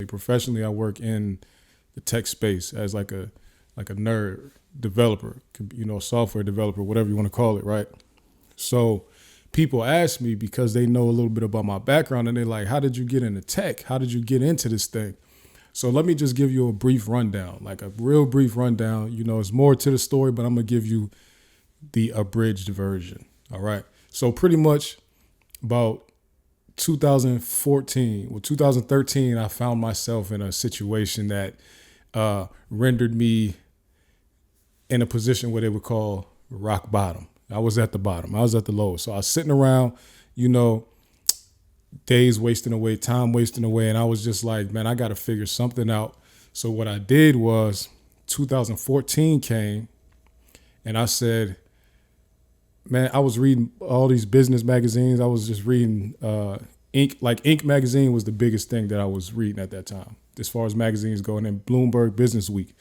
Professionally, I work in the tech space as like a nerd developer, software developer, whatever you want to call it, right? So people ask me because they know a little bit about my background and they're like, how did you get into tech? How did you get into this thing? So let me just give you a brief rundown, like a real brief rundown. It's more to the story, but I'm going to give you the abridged version. All right. So pretty much about 2013, I found myself in a situation that rendered me in a position where they would call rock bottom. I was at the bottom. I was at the lowest. So I was sitting around, days wasting away, time wasting away. And I was just like, man, I got to figure something out. So what I did was 2014 came and I said, man, I was reading all these business magazines. I was just reading Inc magazine was the biggest thing that I was reading at that time, as far as magazines go. And then Bloomberg Business Week.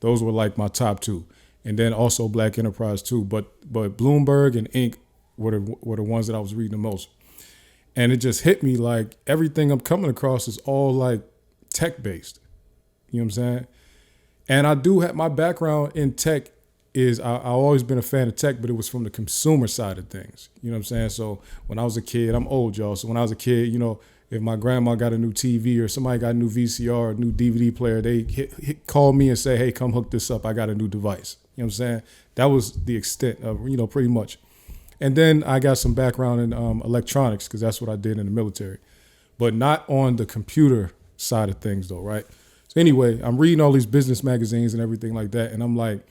Those were like my top two. And then also Black Enterprise too. But Bloomberg and Inc were the ones that I was reading the most. And it just hit me like everything I'm coming across is all like tech based. You know what I'm saying? And I do have my background in tech is I've always been a fan of tech, but it was from the consumer side of things. You know what I'm saying? So when I was a kid, I'm old, y'all. So when I was a kid, if my grandma got a new TV or somebody got a new VCR or a new DVD player, they call me and say, hey, come hook this up. I got a new device. You know what I'm saying? That was the extent of, pretty much. And then I got some background in electronics because that's what I did in the military, but not on the computer side of things though, right? So anyway, I'm reading all these business magazines and everything like that. And I'm like,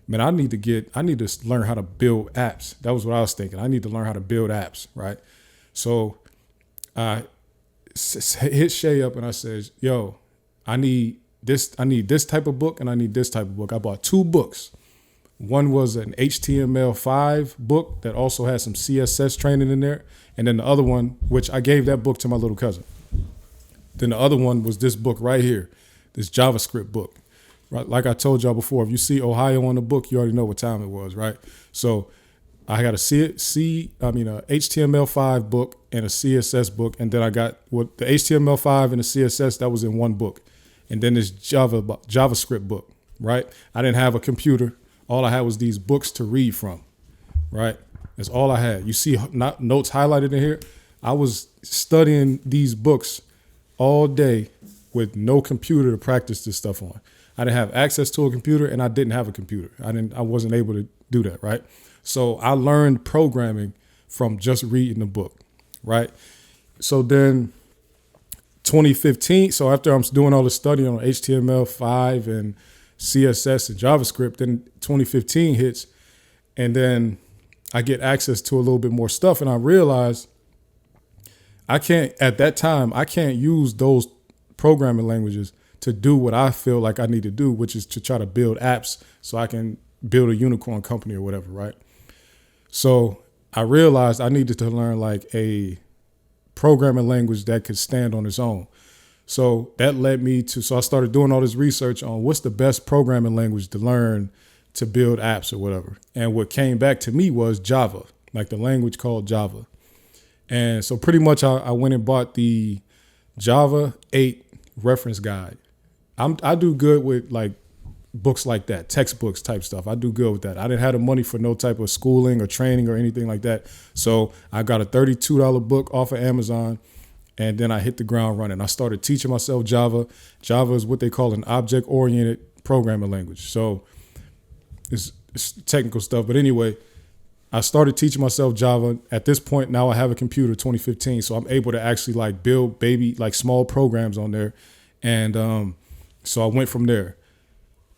man, I need to learn how to build apps. That was what I was thinking. I need to learn how to build apps, right? So I hit Shay up and I said, yo, I need this type of book and I need this type of book. I bought 2 books. One was an HTML5 book that also had some CSS training in there. And then the other one, which I gave that book to my little cousin. Then the other one was this book right here, this JavaScript book. Right? Like I told y'all before, if you see Ohio on the book, you already know what time it was, right? So I got a HTML5 book and a CSS book. And then I got the HTML5 and the CSS, that was in one book. And then this JavaScript book, right? I didn't have a computer. All I had was these books to read from, right? That's all I had. You see notes highlighted in here. I was studying these books all day with no computer to practice this stuff on. I didn't have access to a computer and I didn't have a computer. I wasn't able to do that, right? So I learned programming from just reading the book, right? So then 2015, so after I'm doing all the studying on HTML5 and CSS and JavaScript, then 2015 hits and then I get access to a little bit more stuff and I realize I can't use those programming languages to do what I feel like I need to do, which is to try to build apps so I can build a unicorn company or whatever, right? So I realized I needed to learn like a programming language that could stand on its own. So that led me so I started doing all this research on what's the best programming language to learn to build apps or whatever. And what came back to me was Java, like the language called Java. And so pretty much I went and bought the Java 8 reference guide. I do good with like books like that, textbooks type stuff. I do good with that. I didn't have the money for no type of schooling or training or anything like that. So I got a $32 book off of Amazon. And then I hit the ground running. I started teaching myself Java. Java is what they call an object-oriented programming language. So it's technical stuff. But anyway, I started teaching myself Java. At this point, now I have a computer, 2015. So I'm able to actually like build small programs on there. And so I went from there.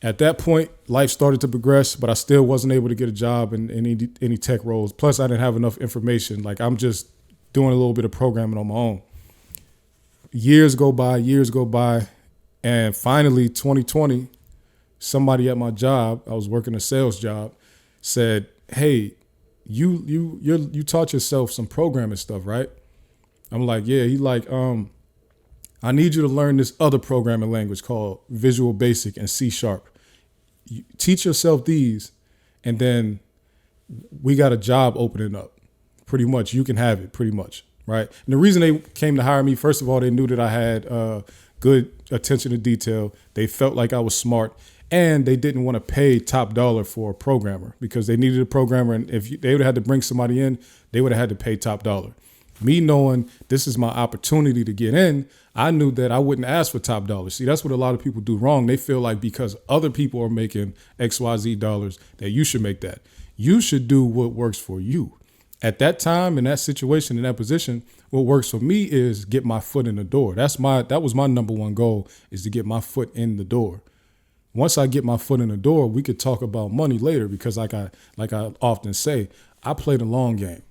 At that point, life started to progress, but I still wasn't able to get a job in any tech roles. Plus, I didn't have enough information. Like I'm just doing a little bit of programming on my own. Years go by, and finally 2020, somebody at my job, I was working a sales job, said, hey, you taught yourself some programming stuff, right? I'm like, yeah. He like, I need you to learn this other programming language called Visual Basic and C#. You teach yourself these, and then we got a job opening up. Pretty much, you can have it, pretty much. Right. And the reason they came to hire me, first of all, they knew that I had good attention to detail. They felt like I was smart, and they didn't want to pay top dollar for a programmer because they needed a programmer. And if they would have had to bring somebody in, they would have had to pay top dollar. Me knowing this is my opportunity to get in, I knew that I wouldn't ask for top dollar. See, that's what a lot of people do wrong. They feel like because other people are making XYZ dollars that you should make that. You should do what works for you. At that time, in that situation, in that position, what works for me is get my foot in the door. That was my number one goal, is to get my foot in the door. Once I get my foot in the door, we could talk about money later because like I often say, I play the long game.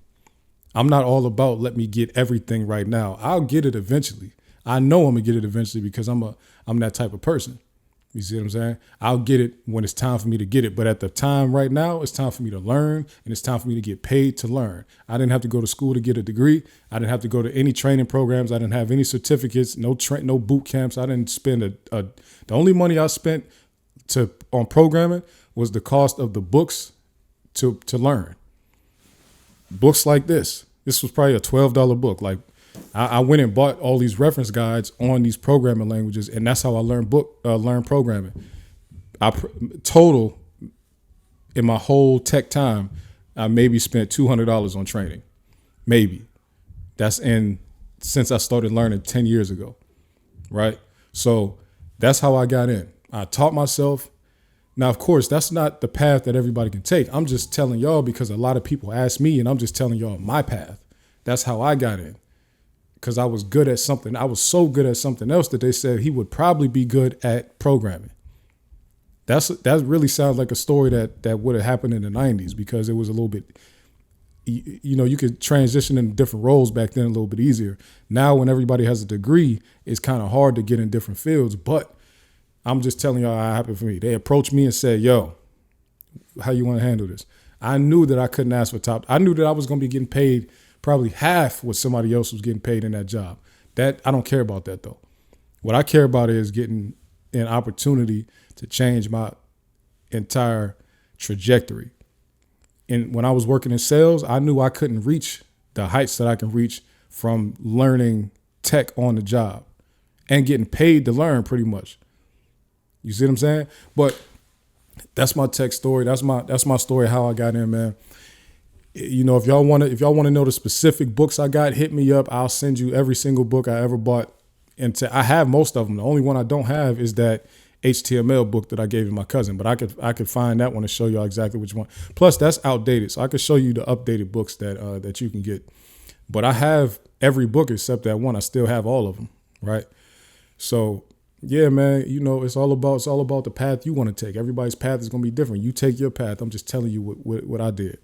I'm not all about let me get everything right now. I'll get it eventually. I know I'm gonna get it eventually because I'm that type of person. You see what I'm saying? I'll get it when it's time for me to get it. But at the time right now, it's time for me to learn, and it's time for me to get paid to learn. I didn't have to go to school to get a degree. I didn't have to go to any training programs. I didn't have any certificates, no boot camps. I didn't spend the only money I spent on programming was the cost of the books to learn. Books like this. This was probably a $12 book. Like I went and bought all these reference guides on these programming languages, and that's how I learned programming. Total in my whole tech time, I maybe spent $200 on training. Maybe. Since I started learning 10 years ago, right? So that's how I got in. I taught myself. Now, of course, that's not the path that everybody can take. I'm just telling y'all because a lot of people ask me, and I'm just telling y'all my path. That's how I got in. Because I was good at something. I was so good at something else that they said he would probably be good at programming. That really sounds like a story that would have happened in the 90s because it was a little bit, you could transition into different roles back then a little bit easier. Now, when everybody has a degree, it's kind of hard to get in different fields. But I'm just telling y'all how it happened for me. They approached me and said, yo, how you want to handle this? I knew that I couldn't ask for top. I knew that I was going to be getting paid probably half what somebody else was getting paid in that job. That I don't care about that though. What I care about is getting an opportunity to change my entire trajectory. And when I was working in sales, I knew I couldn't reach the heights that I can reach from learning tech on the job and getting paid to learn pretty much. You see what I'm saying? But that's my tech story. That's my story how I got in, man. If y'all want to know the specific books I got, hit me up. I'll send you every single book I ever bought. And I have most of them. The only one I don't have is that HTML book that I gave to my cousin. But I could find that one and show y'all exactly which one. Plus, that's outdated, so I could show you the updated books that you can get. But I have every book except that one. I still have all of them, right? So yeah, man, it's all about the path you want to take. Everybody's path is going to be different. You take your path. I'm just telling you what I did.